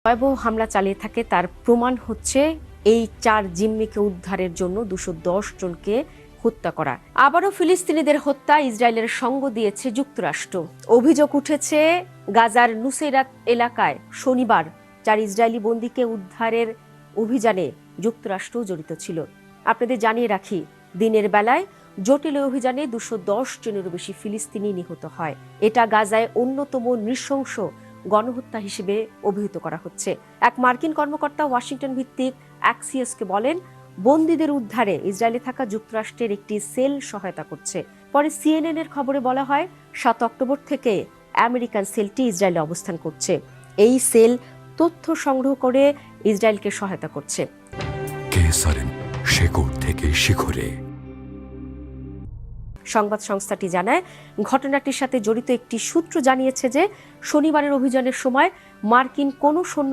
ভয়াবহ হামলা চালিয়ে থাকে তার প্রমাণ হচ্ছে এই 4 জিম্মিকে উদ্ধারের জন্য 210 জনকে হত্যা করা। আবারও ফিলিস্তিনিদের হত্যা ইসরায়েলের সঙ্গ দিয়েছে যুক্তরাষ্ট্র। অভিযোগ উঠেছে গাজার নুসেরাত এলাকায় শনিবার 4 ইসরায়েলি বন্দীকে উদ্ধারের অভিযানে যুক্তরাষ্ট্র জড়িত ছিল। আপনাদের জানিয়ে রাখি, দিনের বেলায় জটিল অভিযানে 210 জনেরও বেশি ফিলিস্তিনি নিহত হয়। এটা গাজায় অন্যতম নৃশংস গণহত্যা হিসেবে অভিহিত করা হচ্ছে। এক মার্কিন কর্মকর্তা ওয়াশিংটন ভিত্তিক অ্যাক্সিয়াসকে বলেন, বন্দীদের উদ্ধারে ইসরায়েলে থাকা যুক্তরাষ্ট্রের একটি সেল সহায়তা করছে। পরে সিএনএন এর খবরে বলা হয় 7 অক্টোবর থেকে আমেরিকান সেলটি ইসরায়েলে অবস্থান করছে। এই সেল তথ্য সংগ্রহ করে ইসরায়েলকে সহায়তা করছে। শেকড় থেকে শিখরে। সংবাদ সংস্থাটি জানায়, ঘটনাটির সাথে জড়িত একটি সূত্র জানিয়েছে যে শনিবারের অভিযানের সময় মার্কিন কোনো সৈন্য